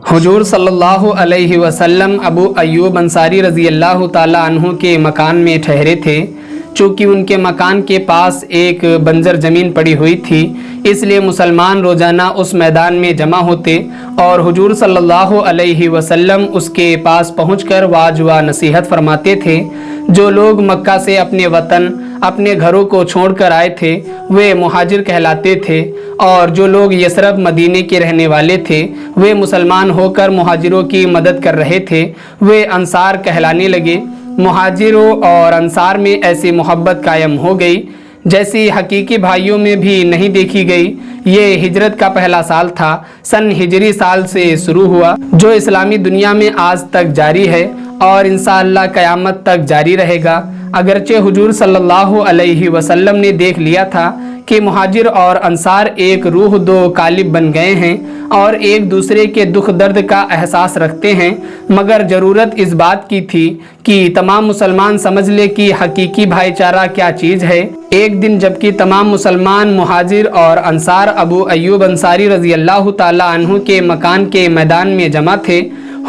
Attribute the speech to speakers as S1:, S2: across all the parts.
S1: हुजूर सल्लल्लाहु अलैहि वसल्लम अबू अय्यूब अंसारी रज़ी अल्लाह ताला अन्हु के मकान में ठहरे थे। चूँकि उनके मकान के पास एक बंजर ज़मीन पड़ी हुई थी, इसलिए मुसलमान रोज़ाना उस मैदान में जमा होते और हुजूर सल्लल्लाहु अलैहि वसल्लम उसके पास पहुंचकर वाज व नसीहत फरमाते थे। जो लोग मक्का से अपने वतन अपने घरों को छोड़कर आए थे वे मुहाजिर कहलाते थे, और जो लोग यसरब मदीने के रहने वाले थे वे मुसलमान होकर मुहाजिरों की मदद कर रहे थे, वे अंसार कहलाने लगे। मुहाजिरों और अंसार में ऐसी मोहब्बत कायम हो गई जैसी हकीकी भाइयों में भी नहीं देखी गई। ये हिजरत का पहला साल था, सन हिजरी साल से शुरू हुआ, जो इस्लामी दुनिया में आज तक जारी है और इंशाअल्लाह क़यामत तक जारी रहेगा। अगरचे हुजूर सल्लल्लाहु अलैहि वसल्लम ने देख लिया था कि मुहाजिर और अंसार एक रूह दो कालिब बन गए हैं और एक दूसरे के दुख दर्द का एहसास रखते हैं, मगर ज़रूरत इस बात की थी कि तमाम मुसलमान समझ ले कि हकीकी भाईचारा क्या चीज़ है। एक दिन जबकि तमाम मुसलमान मुहाजिर और अंसार अबू अय्यूब अंसारी रज़ी अल्लाह ताला अन्हु के मकान के मैदान में जमा थे,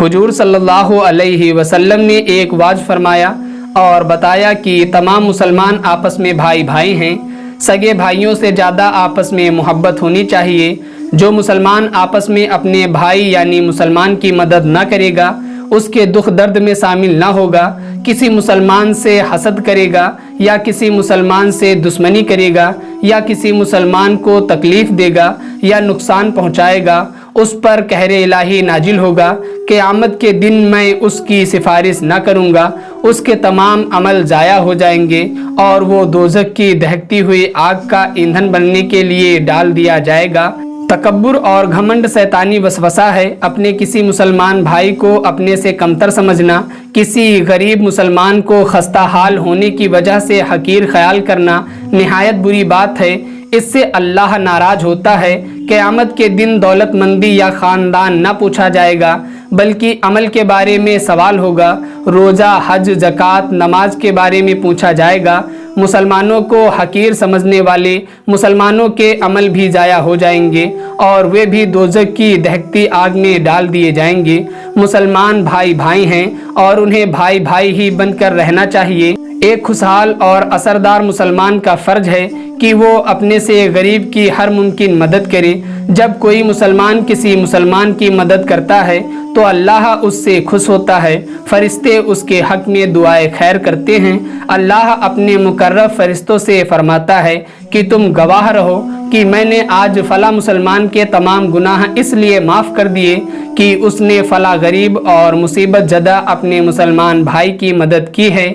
S1: हुजूर सल्लल्लाहु अलैहि वसल्लम ने एक वाज फरमाया और बताया कि तमाम मुसलमान आपस में भाई भाई हैं, सगे भाइयों से ज़्यादा आपस में मोहब्बत होनी चाहिए। जो मुसलमान आपस में अपने भाई यानी मुसलमान की मदद न करेगा, उसके दुख दर्द में शामिल न होगा, किसी मुसलमान से हसद करेगा या किसी मुसलमान से दुश्मनी करेगा या किसी मुसलमान को तकलीफ़ देगा या नुकसान पहुंचाएगा, उस पर कहरे इलाही नाजिल होगा। क़यामत के दिन मैं उसकी सिफारिश न करूँगा, उसके तमाम अमल ज़ाया हो जाएंगे और वो दोज़ख की दहकती हुई आग का ईंधन बनने के लिए डाल दिया जाएगा। तकब्बुर और घमंड शैतानी वसवसा है। अपने किसी मुसलमान भाई को अपने से कमतर समझना, किसी गरीब मुसलमान को खस्ता हाल होने की वजह से हकीर ख्याल करना निहायत बुरी बात है। इससे अल्लाह नाराज होता है। क़यामत के दिन दौलतमंदी या ख़ानदान न पूछा जाएगा, बल्कि अमल के बारे में सवाल होगा। रोज़ा, हज, ज़कात, नमाज के बारे में पूछा जाएगा। मुसलमानों को हकीर समझने वाले मुसलमानों के अमल भी ज़ाया हो जाएंगे और वे भी दोज़ख की दहकती आग में डाल दिए जाएंगे। मुसलमान भाई भाई हैं और उन्हें भाई भाई ही बनकर रहना चाहिए। एक खुशहाल और असरदार मुसलमान का फ़र्ज है कि वो अपने से गरीब की हर मुमकिन मदद करे। जब कोई मुसलमान किसी मुसलमान की मदद करता है तो अल्लाह उससे खुश होता है। फरिश्ते उसके हक़ में दुआए खैर करते हैं। अल्लाह अपने मुकर्रब फरिश्तों से फरमाता है कि तुम गवाह रहो कि मैंने आज फ़ला मुसलमान के तमाम गुनाह इसलिए माफ़ कर दिए कि उसने फ़ला गरीब और मुसीबत ज़दा अपने मुसलमान भाई की मदद की है।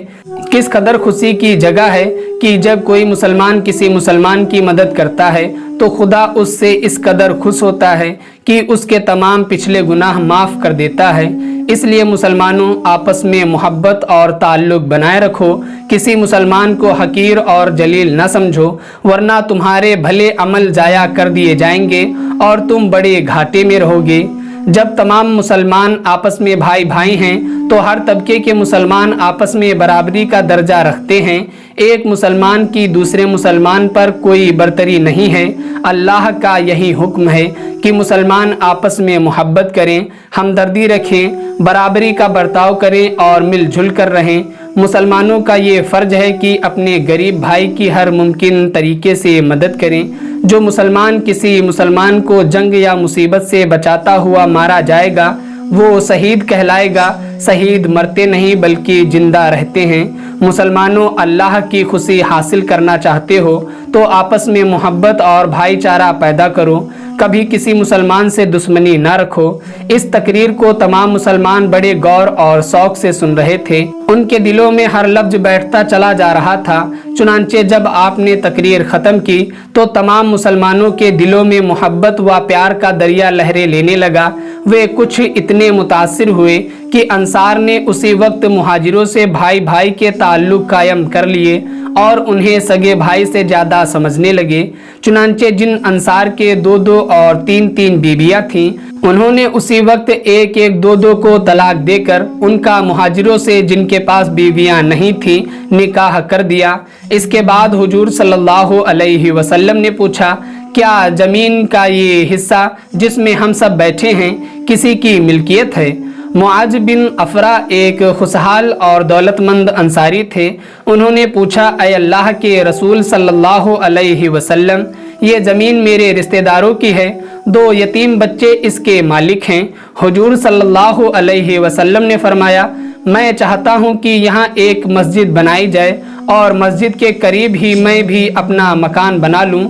S1: किस कदर खुशी की जगह है कि जब कोई मुसलमान किसी मुसलमान की मदद करता है तो खुदा उससे इस कदर खुश होता है कि उसके तमाम पिछले गुनाह माफ़ कर देता है। इसलिए मुसलमानों, आपस में मोहब्बत और ताल्लुक़ बनाए रखो। किसी मुसलमान को हकीर और जलील न समझो, वरना तुम्हारे भले अमल ज़ाया कर दिए जाएंगे और तुम बड़े घाटे में रहोगे। जब तमाम मुसलमान आपस में भाई भाई हैं तो हर तबके के मुसलमान आपस में बराबरी का दर्जा रखते हैं। एक मुसलमान की दूसरे मुसलमान पर कोई बरतरी नहीं है। अल्लाह का यही हुक्म है कि मुसलमान आपस में मोहब्बत करें, हमदर्दी रखें, बराबरी का बर्ताव करें और मिलजुल कर रहें। मुसलमानों का ये फ़र्ज है कि अपने गरीब भाई की हर मुमकिन तरीके से मदद करें। जो मुसलमान किसी मुसलमान को जंग या मुसीबत से बचाता हुआ मारा जाएगा वो शहीद कहलाएगा। शहीद मरते नहीं बल्कि जिंदा रहते हैं। मुसलमानों, अल्लाह की खुशी हासिल करना चाहते हो तो आपस में मोहब्बत और भाईचारा पैदा करो। कभी किसी मुसलमान से दुश्मनी न रखो। इस तकरीर को तमाम मुसलमान बड़े गौर और शौक से सुन रहे थे। उनके दिलों में हर लफ्ज बैठता चला जा रहा था। चुनांचे जब आपने तकरीर ख़त्म की तो तमाम मुसलमानों के दिलों में मोहब्बत व प्यार का दरिया लहरें लेने लगा। वे कुछ इतने मुतासिर हुए कि अंसार ने उसी वक्त मुहाजिरों से भाई भाई के ताल्लुक़ कायम कर लिए और उन्हें सगे भाई से ज़्यादा समझने लगे। चुनांचे जिन अंसार के 2-2 और 3-3 बीबियाँ थीं, उन्होंने उसी वक्त 1-1, 2-2 को तलाक देकर उनका मुहाजिरों से जिनके पास बीवियाँ नहीं थीं निकाह कर दिया। इसके बाद हुजूर सल्लल्लाहु अलैहि वसल्लम ने पूछा, क्या ज़मीन का ये हिस्सा जिसमें हम सब बैठे हैं, किसी की मिल्कियत है। मुआज बिन अफरा एक खुशहाल और दौलतमंद अंसारी थे। उन्होंने पूछा, ऐ अल्लाह के रसूल सल्लल्लाहु अलैहि वसल्लम, ये ज़मीन मेरे रिश्तेदारों की है, 2 यतीम बच्चे इसके मालिक हैं। हुजूर सल्लल्लाहु अलैहि वसल्लम ने फरमाया, मैं चाहता हूँ कि यहाँ एक मस्जिद बनाई जाए और मस्जिद के करीब ही मैं भी अपना मकान बना लूँ।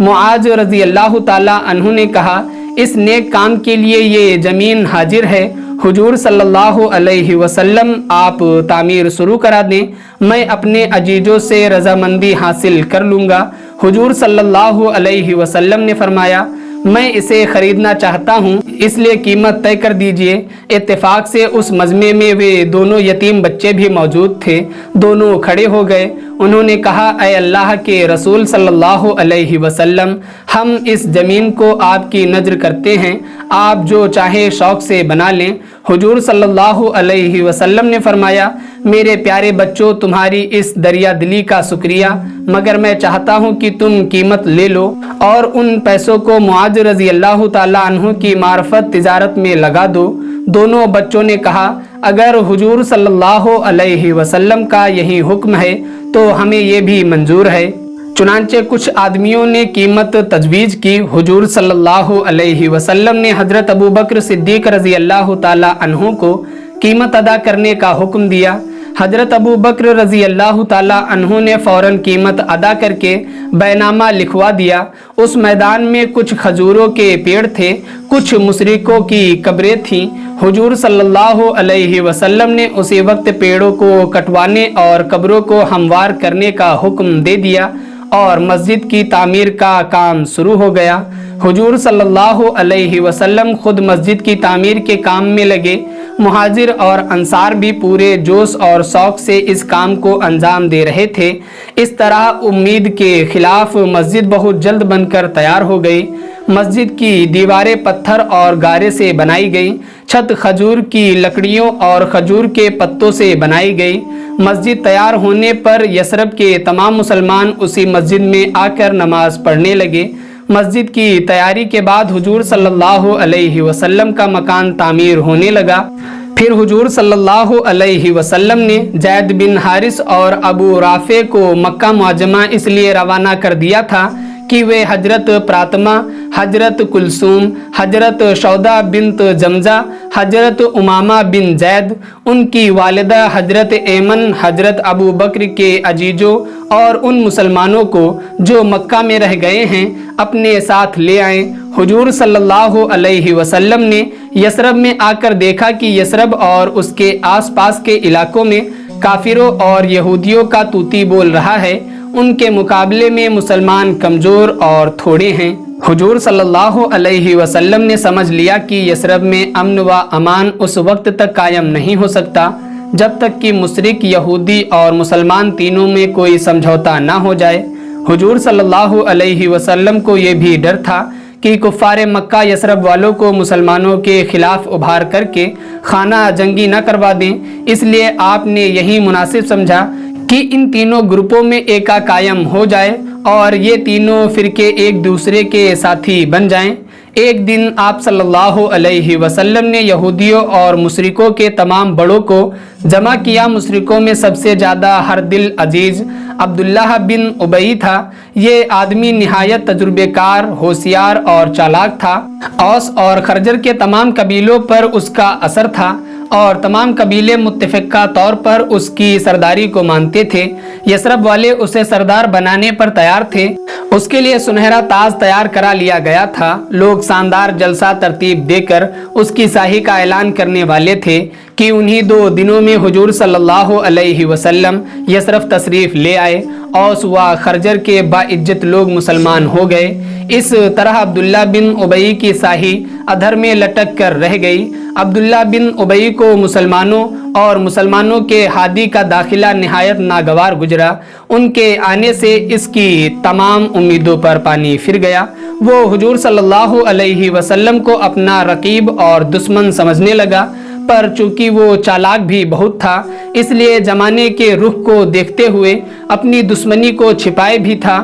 S1: मुआज रज़ी अल्लाह ताला अन्हु ने कहा, इस नेक काम के लिए ये ज़मीन हाजिर है। हुजूर सल्लल्लाहु अलैहि वसल्लम आप तामीर शुरू करा दें, मैं अपने अजीजों से रज़ामंदी हासिल कर लूँगा। हुजूर सल्लल्लाहु अलैहि वसल्लम ने फरमाया, मैं इसे खरीदना चाहता हूँ, इसलिए कीमत तय कर दीजिए। इत्तेफाक से उस मजमे में वे दोनों यतीम बच्चे भी मौजूद थे। दोनों खड़े हो गए। उन्होंने कहा, ऐ अल्लाह के रसूल सल्लल्लाहु अलैहि वसल्लम, हम इस ज़मीन को आपकी नज़र करते हैं, आप जो चाहे शौक़ से बना लें। हुजूर सल्लल्लाहु अलैहि वसल्लम ने फरमाया, मेरे प्यारे बच्चों, तुम्हारी इस दरिया दिली का शुक्रिया, मगर मैं चाहता हूँ कि तुम कीमत ले लो और उन पैसों को मुआज रज़ी अल्लाह ताला अन्हु की मार्फत तिजारत में लगा दो। दोनों बच्चों ने कहा, अगर हुजूर सल्लल्लाहु अलैहि वसल्लम का यही हुक्म है तो हमें ये भी मंजूर है। चुनांचे कुछ आदमियों ने कीमत तजवीज़ की। हुजूर सल्लल्लाहु अलैहि वसल्लम ने हज़रत अबू बकर सिद्दीक़ रज़ी अल्लाह ताला अन्हु को कीमत अदा करने का हुक्म दिया। हज़रत अबू बकर रज़ी अल्लाह ताला अन्हु ने फ़ौरन कीमत अदा करके बैनामा लिखवा दिया। उस मैदान में कुछ खजूरों के पेड़ थे, कुछ मुशरिकों की कब्रें थीं। हुजूर सल्लल्लाहु अलैहि वसल्लम ने उसी वक्त पेड़ों को कटवाने और कब्रों को हमवार करने का हुक्म दे दिया और मस्जिद की तामीर का काम शुरू हो गया। हुजूर सल्लल्लाहु अलैहि वसल्लम खुद मस्जिद की तामीर के काम में लगे। मुहाजिर और अंसार भी पूरे जोश और शौक़ से इस काम को अंजाम दे रहे थे। इस तरह उम्मीद के खिलाफ मस्जिद बहुत जल्द बनकर तैयार हो गई। मस्जिद की दीवारें पत्थर और गारे से बनाई गई, छत खजूर की लकड़ियों और खजूर के पत्तों से बनाई गई। मस्जिद तैयार होने पर यसरब के तमाम मुसलमान उसी मस्जिद में आकर नमाज पढ़ने लगे। मस्जिद की तैयारी के बाद हुजूर सल्लल्लाहु अलैहि वसल्लम का मकान तामीर होने लगा। फिर हुजूर सल्लल्लाहु अलैहि वसल्लम ने जैद बिन हारिस और अबू राफे को मक्का मुअज्जमा इसलिए रवाना कर दिया था कि वे हजरत प्रातमा, हजरत कुलसूम, हजरत शौदा बिन्त जमजा, हजरत उमामा बिन जैद, उनकी वालिदा हजरत ऐमन, हजरत अबू बकर के अजीजों और उन मुसलमानों को जो मक्का में रह गए हैं अपने साथ ले आए। हुजूर सल्लल्लाहु अलैहि वसल्लम ने यसरब में आकर देखा कि यसरब और उसके आसपास के इलाकों में काफिरों और यहूदियों का तूती बोल रहा है। उनके मुकाबले में मुसलमान कमज़ोर और थोड़े हैं। हुजूर सल्लल्लाहु अलैहि वसल्लम ने समझ लिया कि यसरब में अमन व अमान उस वक्त तक कायम नहीं हो सकता जब तक कि मुशरिक, यहूदी और मुसलमान तीनों में कोई समझौता ना हो जाए। हुजूर सल्लल्लाहु अलैहि वसल्लम को ये भी डर था कि कुफ़ारे मक्का यसरब वालों को मुसलमानों के खिलाफ उभार करके खाना जंगी न करवा दें, इसलिए आपने यही मुनासिब समझा कि इन तीनों ग्रुपों में एका कायम हो जाए और ये तीनों फिरके एक दूसरे के साथी बन जाएं। एक दिन आप सल्लल्लाहु अलैहि वसल्लम ने यहूदियों और मुशरिकों के तमाम बड़ों को जमा किया। मुशरिकों में सबसे ज़्यादा हर दिल अजीज अब्दुल्लाह बिन उबई था। ये आदमी निहायत तजुर्बेकार, होशियार और चालाक था। औस और खरजर के तमाम कबीलों पर उसका असर था और तमाम कबीले मुत्तफ़िक़ा तौर पर उसकी सरदारी को मानते थे। यसरब वाले उसे सरदार बनाने पर तैयार थे। उसके लिए सुनहरा ताज तैयार करा लिया गया था। लोग शानदार जलसा तरतीब देकर उसकी शाही का ऐलान करने वाले थे कि उन्हीं 2 दिनों में हुजूर सल्लल्लाहु अलैहि वसल्लम यसरफ तशरीफ़ ले आए। औस व खरजर के बाइज्जत लोग मुसलमान हो गए। इस तरह अब्दुल्ला बिन उबई की शाही अधर में लटक कर रह गई। अब्दुल्ला बिन उबई को मुसलमानों और मुसलमानों के हादी का दाखिला निहायत नागवार गुजरा। उनके आने से इसकी तमाम उम्मीदों पर पानी फिर गया। वो हुजूर सल्लल्लाहु अलैहि वसल्लम को अपना रकीब और दुश्मन समझने लगा, पर चूंकि वो चालाक भी बहुत था इसलिए जमाने के रुख को देखते हुए अपनी दुश्मनी को छिपाए भी था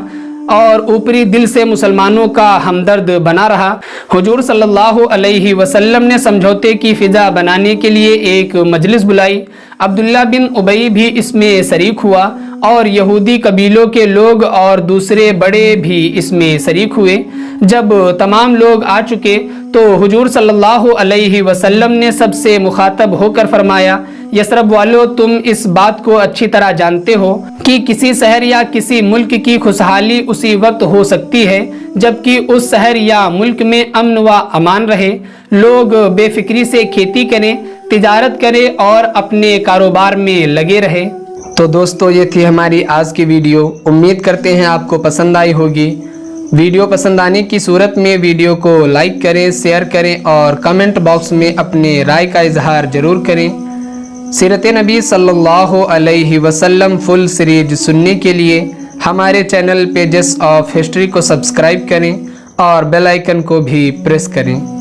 S1: اور اوپری دل سے مسلمانوں کا ہمدرد بنا رہا۔ حضور صلی اللہ علیہ وسلم نے سمجھوتے کی فضا بنانے کے لیے ایک مجلس بلائی۔ عبداللہ بن ابی بھی اس میں شریک ہوا اور یہودی قبیلوں کے لوگ اور دوسرے بڑے بھی اس میں شریک ہوئے۔ جب تمام لوگ آ چکے تو حضور صلی اللہ علیہ وسلم نے سب سے مخاطب ہو کر فرمایا، یثرب والو، تم اس بات کو اچھی طرح جانتے ہو کہ کسی شہر یا کسی ملک کی خوشحالی اسی وقت ہو سکتی ہے جبکہ اس شہر یا ملک میں امن و امان رہے، لوگ بے فکری سے کھیتی کریں، تجارت کریں اور اپنے کاروبار میں لگے رہے۔ تو دوستو، یہ تھی ہماری آج کی ویڈیو۔ امید کرتے ہیں آپ کو پسند آئی ہوگی۔ ویڈیو پسند آنے کی صورت میں ویڈیو کو لائک کریں، شیئر کریں اور کمنٹ باکس میں اپنے رائے کا اظہار ضرور کریں۔ سیرت نبی صلی اللہ علیہ وسلم فل سیریز سننے کے لیے ہمارے چینل پیجز آف ہسٹری کو سبسکرائب کریں اور بیل آئیکن کو بھی پریس کریں۔